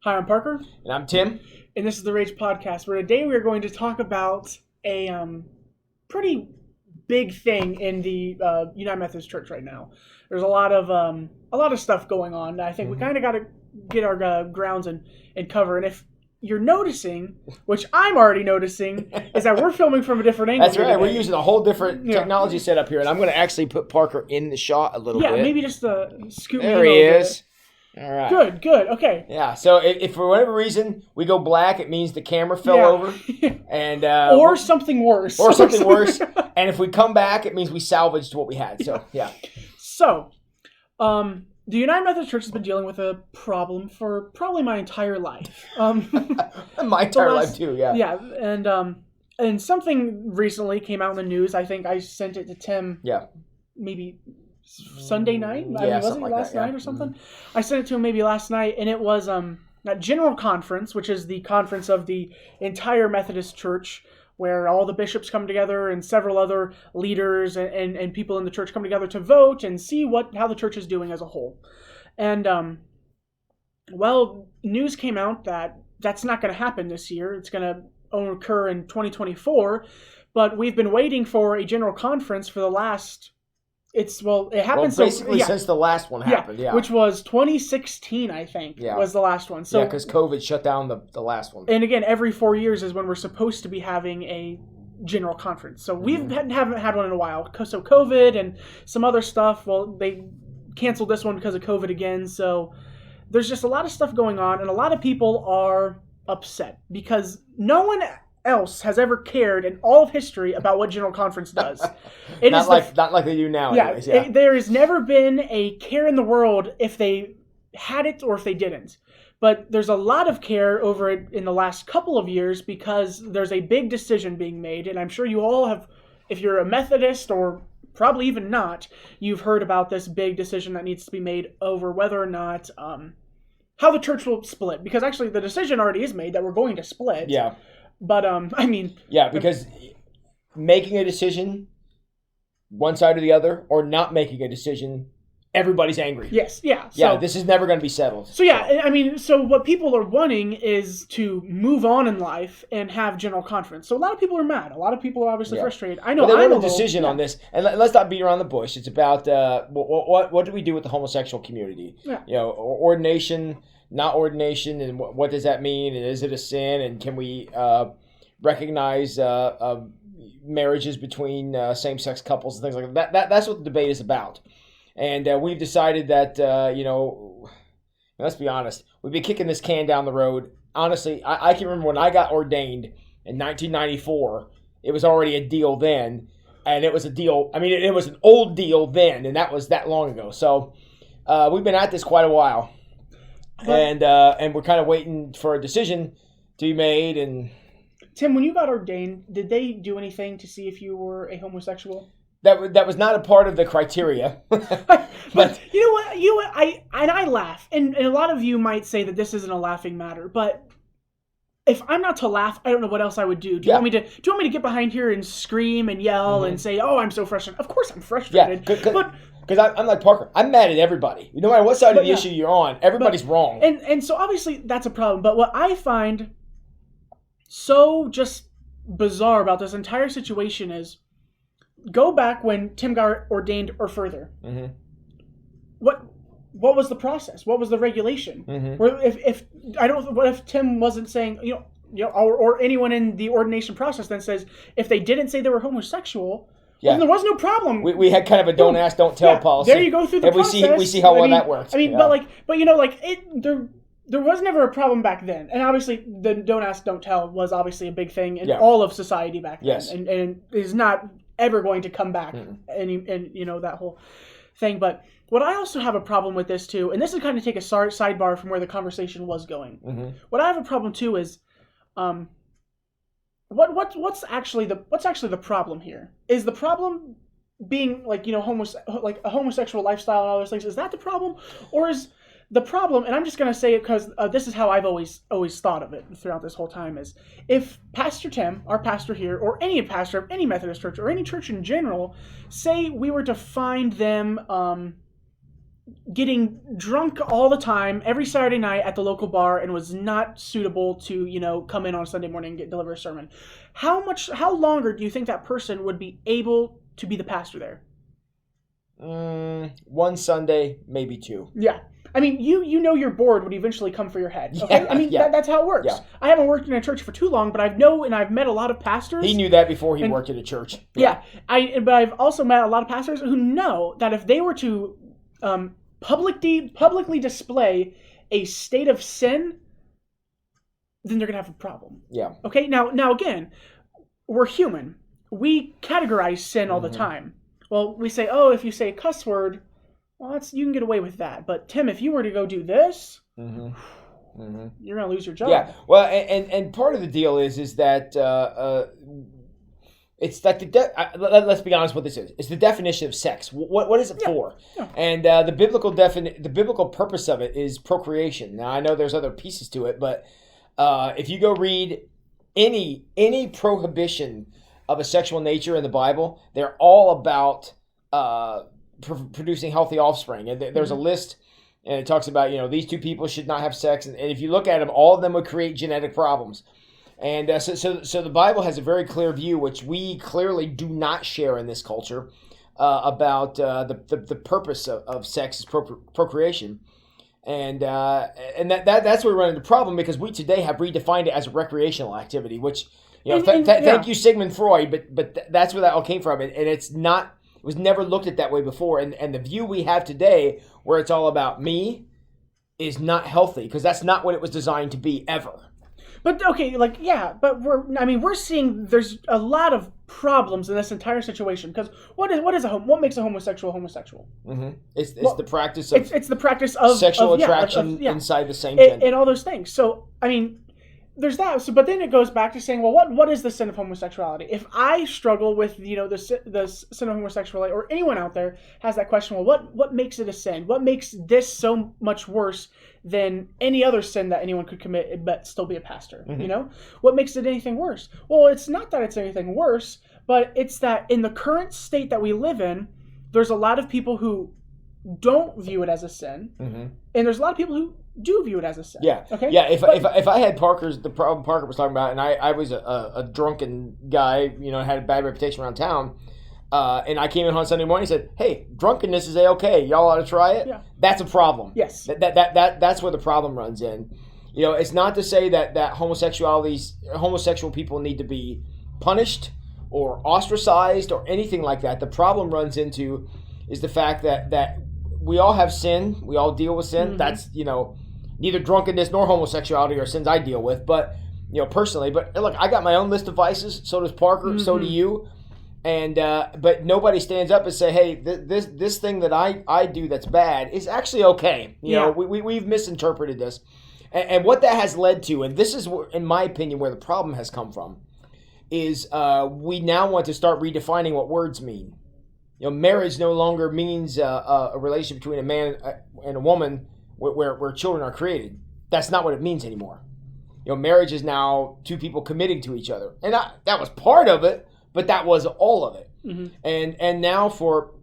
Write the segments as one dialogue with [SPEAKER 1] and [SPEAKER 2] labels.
[SPEAKER 1] Hi, I'm Parker.
[SPEAKER 2] And I'm Tim.
[SPEAKER 1] And this is the RAGE Podcast, where today we are going to talk about a pretty big thing in the United Methodist Church right now. There's a lot of stuff going on. I think we kind of got to get our grounds and cover. And if you're noticing, which I'm already noticing, is that we're filming from a different angle.
[SPEAKER 2] That's right. We're using a whole different technology setup here, and I'm going to actually put Parker in the shot a little bit.
[SPEAKER 1] Yeah, maybe just scoot me in
[SPEAKER 2] there he is. All right.
[SPEAKER 1] Good. Okay.
[SPEAKER 2] Yeah. So if for whatever reason we go black, it means the camera fell over, and
[SPEAKER 1] or something worse.
[SPEAKER 2] Or something worse. And if we come back, it means we salvaged what we had. So yeah.
[SPEAKER 1] So, the United Methodist Church has been dealing with a problem for probably my entire life.
[SPEAKER 2] My entire life too. Yeah.
[SPEAKER 1] Yeah, and something recently came out in the news. I think I sent it to Tim.
[SPEAKER 2] Yeah.
[SPEAKER 1] Maybe Sunday night?
[SPEAKER 2] Was it
[SPEAKER 1] last night or something? Mm-hmm. I sent it to him maybe last night, and it was a general conference, which is the conference of the entire Methodist Church, where all the bishops come together and several other leaders and people in the church come together to vote and see how the church is doing as a whole. And, news came out that that's not going to happen this year. It's going to occur in 2024, but we've been waiting for a general conference for the last... It happened
[SPEAKER 2] since the last one happened,
[SPEAKER 1] which was 2016, I think, was the last one. So
[SPEAKER 2] because COVID shut down the last one.
[SPEAKER 1] And again, every 4 years is when we're supposed to be having a general conference. So we haven't had one in a while. So COVID and some other stuff, they canceled this one because of COVID again. So there's just a lot of stuff going on, and a lot of people are upset because no one else has ever cared in all of history about what General Conference does.
[SPEAKER 2] Not like they do now.
[SPEAKER 1] Yeah, there has never been a care in the world if they had it or if they didn't. But there's a lot of care over it in the last couple of years because there's a big decision being made, and I'm sure you all have, if you're a Methodist or probably even not, you've heard about this big decision that needs to be made over whether or not how the church will split. Because actually the decision already is made that we're going to split. Yeah. But,
[SPEAKER 2] because making a decision, one side or the other, or not making a decision, everybody's angry.
[SPEAKER 1] Yes, yeah.
[SPEAKER 2] So, this is never going to be settled.
[SPEAKER 1] So what people are wanting is to move on in life and have general conference. So a lot of people are mad. A lot of people are obviously frustrated. I know.
[SPEAKER 2] But they want a decision on this. And let's not beat around the bush. It's about what do we do with the homosexual community? Yeah. Ordination, not ordination, and what does that mean? And is it a sin? And can we recognize marriages between same-sex couples and things like that? That's what the debate is about. And we've decided that, let's be honest, we've been kicking this can down the road. Honestly, I can remember when I got ordained in 1994, it was already a deal then. And it was a deal, it was an old deal then, and that was that long ago. So we've been at this quite a while. And we're kind of waiting for a decision to be made. And
[SPEAKER 1] Tim, when you got ordained, did they do anything to see if you were a homosexual?
[SPEAKER 2] That was not a part of the criteria.
[SPEAKER 1] But you know what? I laugh, and a lot of you might say that this isn't a laughing matter. But if I'm not to laugh, I don't know what else I would do. Do you want me to get behind here and scream and yell and say, "Oh, I'm so frustrated"? Of course, I'm frustrated.
[SPEAKER 2] Yeah, because I'm like Parker. I'm mad at everybody. No matter what side of the issue you're on, everybody's wrong.
[SPEAKER 1] And so obviously that's a problem. But what I find so just bizarre about this entire situation is, go back when Tim got ordained or further. Mm-hmm. What was the process? What was the regulation? Mm-hmm. What if Tim wasn't saying, or anyone in the ordination process then says, if they didn't say they were homosexual, well, there was no problem.
[SPEAKER 2] We had kind of a don't ask, don't tell policy.
[SPEAKER 1] There you go through the process.
[SPEAKER 2] We see how well that works.
[SPEAKER 1] There was never a problem back then. And obviously the don't ask, don't tell was obviously a big thing in all of society back then.
[SPEAKER 2] Yes.
[SPEAKER 1] And is not ever going to come back that whole thing. But what I also have a problem with this too, and this is kind of take a sidebar from where the conversation was going. Mm-hmm. What I have a problem too is, what's actually the problem here? Is the problem being like a homosexual lifestyle and all those things? Is that the problem, or is the problem, and I'm just going to say it because this is how I've always thought of it throughout this whole time, is if Pastor Tim, our pastor here, or any pastor of any Methodist church or any church in general, say we were to find them getting drunk all the time every Saturday night at the local bar and was not suitable to, come in on Sunday morning and deliver a sermon. How longer do you think that person would be able to be the pastor there?
[SPEAKER 2] One Sunday, maybe two.
[SPEAKER 1] Yeah. I mean, your board would eventually come for your head. Okay?
[SPEAKER 2] Yeah,
[SPEAKER 1] I mean, that's how it works.
[SPEAKER 2] Yeah.
[SPEAKER 1] I haven't worked in a church for too long, but I've met a lot of pastors.
[SPEAKER 2] He knew that before he worked at a church.
[SPEAKER 1] Yeah. But I've also met a lot of pastors who know that if they were to publicly display a state of sin, then they're going to have a problem.
[SPEAKER 2] Yeah.
[SPEAKER 1] Okay? Now again, we're human. We categorize sin all the time. Well, we say, if you say a cuss word, well, you can get away with that. But Tim, if you were to go do this, you're going to lose your job.
[SPEAKER 2] Yeah. Well, and part of the deal is that it's like let's be honest what this is. It's the definition of sex. What is it for? Yeah. And the biblical purpose of it is procreation. Now, I know there's other pieces to it, but if you go read any prohibition of a sexual nature in the Bible, they're all about producing healthy offspring. And there's a list, and it talks about, these two people should not have sex. And if you look at them, all of them would create genetic problems. And so the Bible has a very clear view, which we clearly do not share in this culture, about the purpose of sex is procreation. And that's where we run into the problem, because we today have redefined it as a recreational activity, which, thank you, Sigmund Freud, but that's where that all came from. And it's not... It was never looked at that way before. And the view we have today, where it's all about me, is not healthy, because that's not what it was designed to be ever.
[SPEAKER 1] But okay, but we're seeing there's a lot of problems in this entire situation, because what makes a homosexual homosexual?
[SPEAKER 2] It's the practice of
[SPEAKER 1] it's the practice of
[SPEAKER 2] sexual attraction inside the same gender
[SPEAKER 1] and all those things. So I mean, there's that. So, but then it goes back to saying, well, what is the sin of homosexuality? If I struggle with the sin of homosexuality, or anyone out there has that question, well, what makes it a sin? What makes this so much worse than any other sin that anyone could commit but still be a pastor? What makes it anything worse? Well, it's not that it's anything worse, but it's that in the current state that we live in, there's a lot of people who don't view it as a sin, and there's a lot of people who do view it as a sin.
[SPEAKER 2] Yeah.
[SPEAKER 1] Okay.
[SPEAKER 2] Yeah. If I had the problem Parker was talking about, and I was a drunken guy, had a bad reputation around town, and I came in on Sunday morning and said, "Hey, drunkenness is okay. Y'all ought to try it." Yeah. That's a problem.
[SPEAKER 1] Yes.
[SPEAKER 2] That's where the problem runs in. It's not to say that homosexual people need to be punished or ostracized or anything like that. The problem runs into is the fact that we all have sin. We all deal with sin. That's, neither drunkenness nor homosexuality are sins I deal with, but, personally. But look, I got my own list of vices. So does Parker. So do you. And but nobody stands up and say, hey, this thing that I do that's bad is actually okay. We've misinterpreted this. And what that has led to, and this is, in my opinion, where the problem has come from, is we now want to start redefining what words mean. Marriage no longer means a relationship between a man and a woman where children are created. That's not what it means anymore. Marriage is now two people committing to each other. And that was part of it, but that was all of it. And now for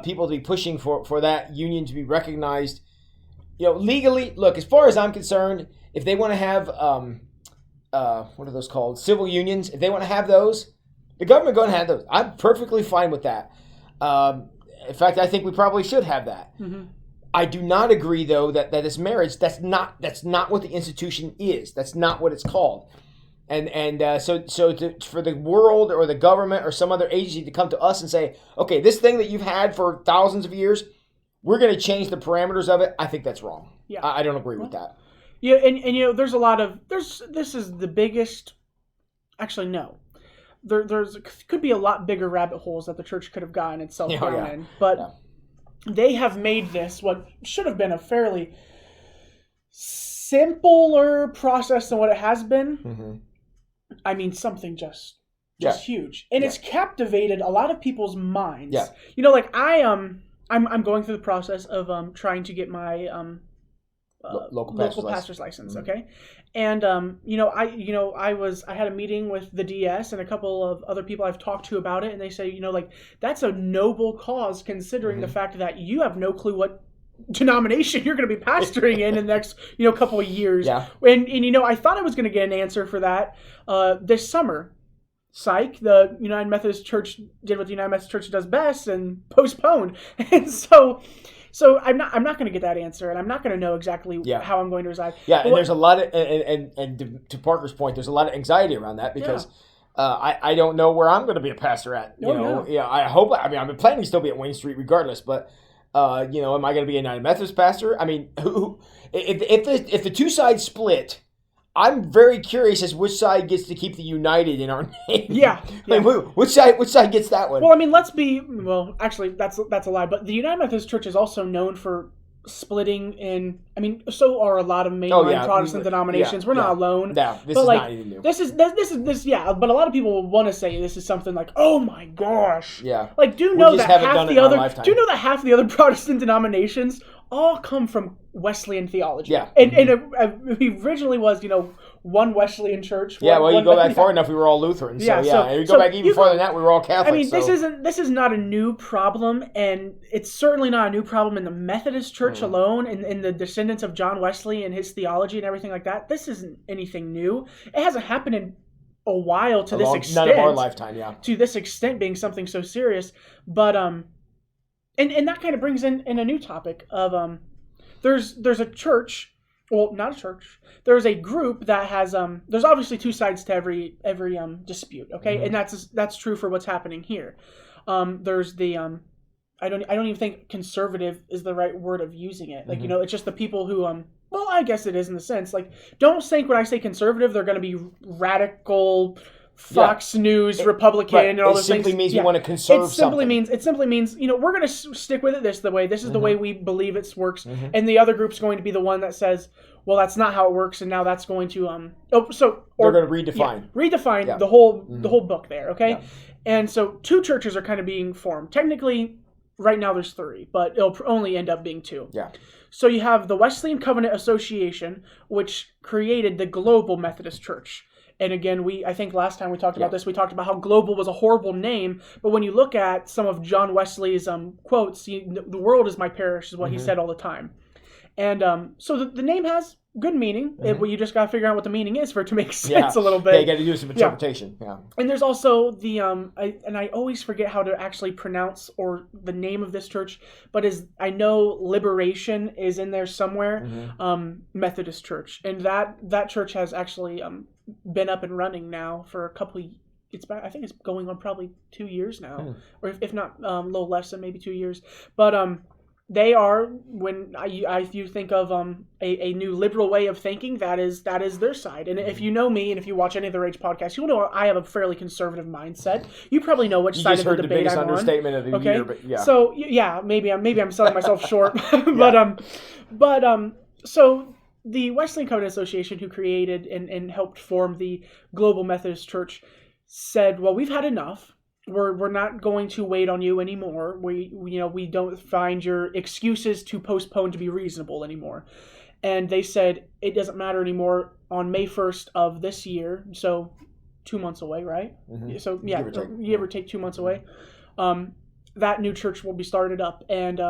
[SPEAKER 2] people to be pushing for that union to be recognized, legally, look, as far as I'm concerned, if they want to have, what are those called? Civil unions, if they want to have those, the government going to have those. I'm perfectly fine with that. In fact, I think we probably should have that. I do not agree, though, that this marriage, that's not what the institution is. That's not what it's called. So for the world or the government or some other agency to come to us and say, okay, this thing that you've had for thousands of years, we're going to change the parameters of it, I think that's wrong. Yeah. I don't agree with that.
[SPEAKER 1] Yeah, and there's a lot of, this is the biggest, actually, no. There's could be a lot bigger rabbit holes that the church could have gotten itself down in, but they have made this what should have been a fairly simpler process than what it has been. I mean, something just huge, and it's captivated a lot of people's minds. I'm going through the process of trying to get my
[SPEAKER 2] local
[SPEAKER 1] pastor's license. Okay. And, I had a meeting with the DS and a couple of other people I've talked to about it. And they say, that's a noble cause considering the fact that you have no clue what denomination you're going to be pastoring in the next, couple of years.
[SPEAKER 2] Yeah.
[SPEAKER 1] And I thought I was going to get an answer for that this summer. Psych, the United Methodist Church did what the United Methodist Church does best and postponed. And so I'm not going to get that answer, and I'm not going to know exactly how I'm going to reside.
[SPEAKER 2] Yeah, and there's a lot of and to Parker's point, there's a lot of anxiety around that because I don't know where I'm going to be a pastor at. I hope. I mean, I'm planning to still be at Wayne Street regardless, but am I going to be a United Methodist pastor? I mean, if the two sides split, I'm very curious as which side gets to keep the United in our name.
[SPEAKER 1] Yeah.
[SPEAKER 2] I mean, which side gets that one?
[SPEAKER 1] Well, I mean, actually, that's a lie. But the United Methodist Church is also known for splitting in. I mean, so are a lot of mainline Protestant denominations. We're not alone.
[SPEAKER 2] No, this is not anything new.
[SPEAKER 1] This is. But a lot of people will want to say this is something like, oh my gosh.
[SPEAKER 2] Yeah.
[SPEAKER 1] Like, do you know that half the other Protestant denominations all come from Wesleyan theology?
[SPEAKER 2] Yeah.
[SPEAKER 1] And it originally was, one Wesleyan church.
[SPEAKER 2] You go back far enough, we were all Lutherans. And you go back even farther than that, we were all Catholics.
[SPEAKER 1] I mean, this is not a new problem, and it's certainly not a new problem in the Methodist Church alone, and in the descendants of John Wesley and his theology and everything like that. This isn't anything new. It hasn't happened in a while to this extent.
[SPEAKER 2] None of our lifetime, yeah.
[SPEAKER 1] To this extent being something so serious. But, and that kind of brings in a new topic of, there's a church. Well, not a church. There's a group that has there's obviously two sides to every dispute, okay? And that's true for what's happening here. There's the I don't even think conservative is the right word of using it. Like, it's just the people who well, I guess it is in the sense, like, don't think when I say conservative they're going to be radical Fox News, Republican, and all those things.
[SPEAKER 2] It simply means you want to conserve something.
[SPEAKER 1] It simply means, we're going to stick with it this is the way we believe it works. And the other group's going to be the one that says, well, that's not how it works, and now that's going to they're going
[SPEAKER 2] to redefine.
[SPEAKER 1] Redefine the whole book there, okay? Yeah. And so two churches are kind of being formed. Technically, right now there's three, but it'll only end up being two.
[SPEAKER 2] Yeah.
[SPEAKER 1] So you have the Wesleyan Covenant Association, which created the Global Methodist Church. And again, I think last time we talked about this, we talked about how global was a horrible name. But when you look at some of John Wesley's quotes, the world is my parish is what he said all the time. And so the name has good meaning. You just got to figure out what the meaning is for it to make sense a little bit.
[SPEAKER 2] Yeah, you got to do some interpretation. Yeah.
[SPEAKER 1] And there's also the, I always forget how to actually pronounce or the name of this church, but I know Liberation is in there somewhere, Methodist Church. And that church has actually been up and running now for a couple of I think it's going on probably 2 years now, or if not a little less than maybe 2 years. But they are, when you think of a new liberal way of thinking, that is their side. And if you know me and if you watch any of the RAGE podcasts, you'll know I have a fairly conservative mindset. You probably know which side of the debate I'm on. You just heard the biggest understatement of the year, but yeah. So yeah, maybe I'm selling myself short, so the Wesleyan Covenant Association, who created and helped form the Global Methodist Church, said, well, we've had enough. We're not going to wait on you anymore. We don't find your excuses to postpone to be reasonable anymore. And they said it doesn't matter anymore on May 1st of this year, so 2 months away, right? So yeah, give or take 2 months away. That new church will be started up, and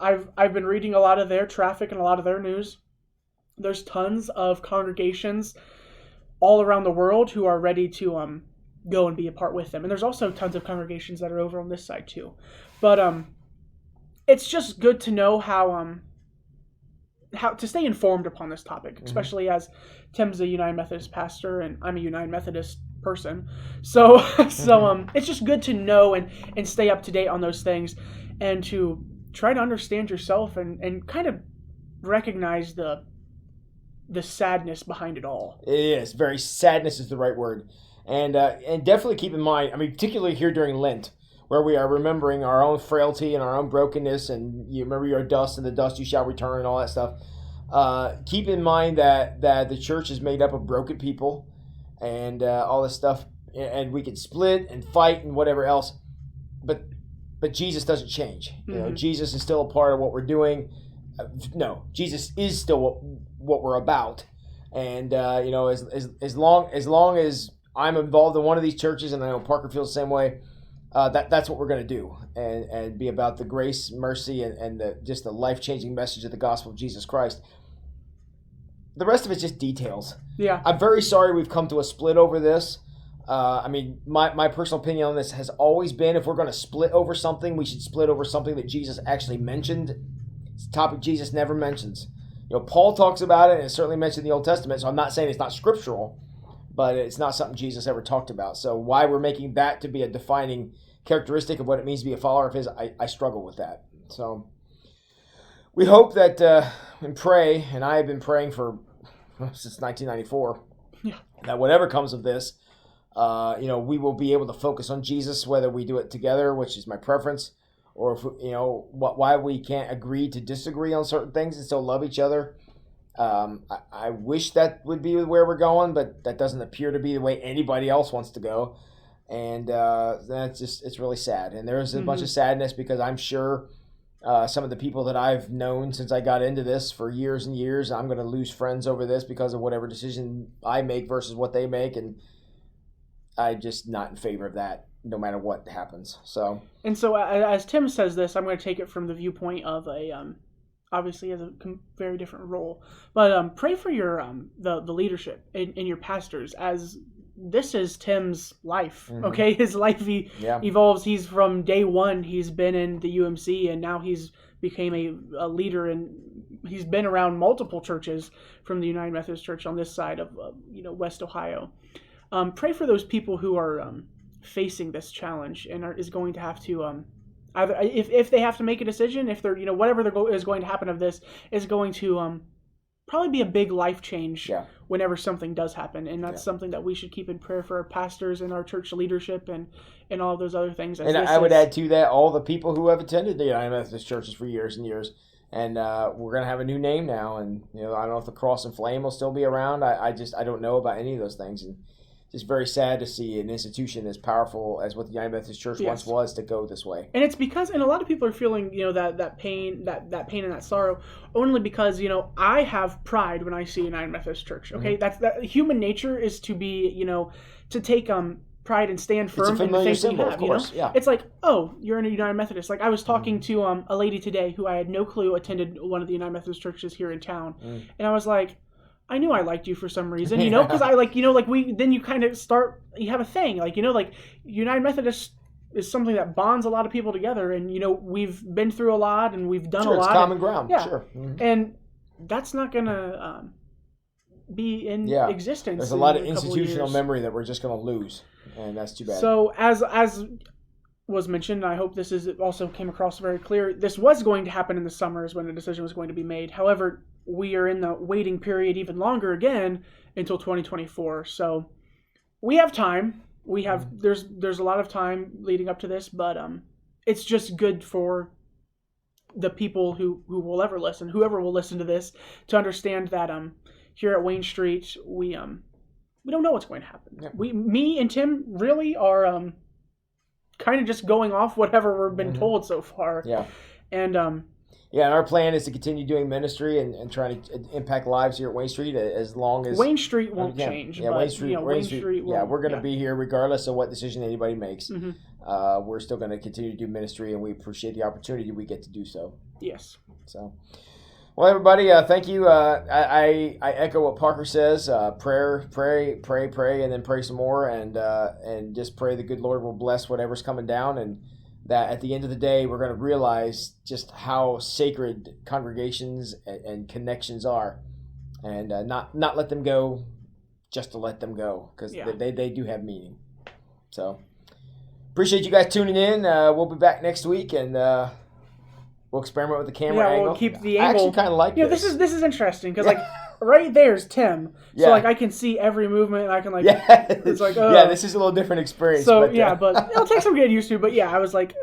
[SPEAKER 1] I've been reading a lot of their traffic and a lot of their news. There's tons of congregations all around the world who are ready to go and be a part with them. And there's also tons of congregations that are over on this side too. But it's just good to know how to stay informed upon this topic, especially as Tim's a United Methodist pastor and I'm a United Methodist person. So it's just good to know and stay up to date on those things and to try to understand yourself and kind of recognize the sadness behind it all. It
[SPEAKER 2] is. Sadness is the right word. And definitely keep in mind, I mean, particularly here during Lent, where we are remembering our own frailty and our own brokenness, and you remember your dust, and the dust you shall return, and all that stuff. Keep in mind that the church is made up of broken people and all this stuff, and we can split and fight and whatever else, but Jesus doesn't change. You know, Jesus is still a part of what we're doing. no, Jesus is still what we're about. And, you know, as long as I'm involved in one of these churches, and I know Parker feels the same way, that's what we're going to do, and be about the grace, mercy, and just the life-changing message of the gospel of Jesus Christ. The rest of it's just details.
[SPEAKER 1] Yeah.
[SPEAKER 2] I'm very sorry we've come to a split over this. I mean, my personal opinion on this has always been, if we're going to split over something, we should split over something that Jesus actually mentioned. It's a topic Jesus never mentions. You know, Paul talks about it, and it's certainly mentioned in the Old Testament, so I'm not saying it's not scriptural, but it's not something Jesus ever talked about. So why we're making that to be a defining characteristic of what it means to be a follower of his, I struggle with that. So we hope that, and pray, and I have been praying since 1994, that whatever comes of this, you know, we will be able to focus on Jesus, whether we do it together, which is my preference, or if, you know, why we can't agree to disagree on certain things and still love each other. I wish that would be where we're going, but that doesn't appear to be the way anybody else wants to go. And it's really sad. And there's a bunch of sadness, because I'm sure some of the people that I've known since I got into this for years and years, I'm going to lose friends over this because of whatever decision I make versus what they make. And I'm just not in favor of that, no matter what happens. So as Tim says this, I'm going to take it from the viewpoint of obviously has a very different role, but pray for your the leadership and your pastors, as this is Tim's life. Okay, his life evolves. He's from day one, he's been in the UMC, and now he's became a leader, and he's been around multiple churches from the United Methodist Church on this side of West Ohio. Pray for those people who are facing this challenge and is going to have to either, if they have to make a decision, if they're, whatever is going to happen of this is going to probably be a big life change whenever something does happen. And that's something that we should keep in prayer for our pastors and our church leadership and all of those other things. And I would add to that all the people who have attended the United Methodist churches for years and years. And we're going to have a new name now. And, I don't know if the Cross and Flame will still be around. I don't know about any of those things. And it's sad to see an institution as powerful as what the United Methodist Church once was to go this way. And it's because,
[SPEAKER 1] and a lot of people are feeling, that pain, that pain and that sorrow, only because, I have pride when I see United Methodist Church. Okay, that human nature is to be, to take pride and stand firm in the things that you have. It's like, oh, you're in a United Methodist. Like I was talking to a lady today who I had no clue attended one of the United Methodist churches here in town, and I was like, I knew I liked you for some reason, because I then you kind of you have a thing, United Methodist is something that bonds a lot of people together, and, we've been through a lot and we've done a lot.
[SPEAKER 2] It's common ground, sure.
[SPEAKER 1] And that's not going to be in existence.
[SPEAKER 2] There's a lot of institutional memory that we're just going to lose, and that's too bad.
[SPEAKER 1] So as was mentioned, I hope this also came across very clear, this was going to happen in the summers when the decision was going to be made. However, we are in the waiting period even longer again until 2024. So we have time. We have there's a lot of time leading up to this, but it's just good for the people who will ever listen, whoever will listen to this, to understand that here at Wayne Street we don't know what's going to happen. Yeah. Me and Tim really are kind of just going off whatever we've been told so far.
[SPEAKER 2] Yeah.
[SPEAKER 1] And
[SPEAKER 2] and our plan is to continue doing ministry and trying to impact lives here at Wayne Street as long as
[SPEAKER 1] Wayne Street won't change.
[SPEAKER 2] Yeah,
[SPEAKER 1] but,
[SPEAKER 2] Wayne Street won't, we're going to be here regardless of what decision anybody makes. We're still going to continue to do ministry, and we appreciate the opportunity we get to do so.
[SPEAKER 1] Yes.
[SPEAKER 2] So, well, everybody, thank you. I echo what Parker says. Pray, and then pray some more, and just pray the good Lord will bless whatever's coming down, and that at the end of the day, we're going to realize just how sacred congregations and connections are, and not let them go just to let them go, because they do have meaning. So appreciate you guys tuning in. We'll be back next week, and we'll experiment with the camera angle.
[SPEAKER 1] We'll keep the angle.
[SPEAKER 2] I actually kind of like this.
[SPEAKER 1] This is interesting, because right there's Tim, so I can see every movement, and I can it's like
[SPEAKER 2] this is a little different experience.
[SPEAKER 1] So but it'll take some getting used to. But I was like,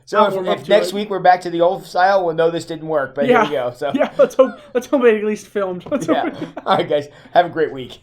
[SPEAKER 2] so if next week we're back to the old style, we'll know this didn't work. But here we go. So
[SPEAKER 1] let's hope it at least filmed.
[SPEAKER 2] All right, guys, have a great week.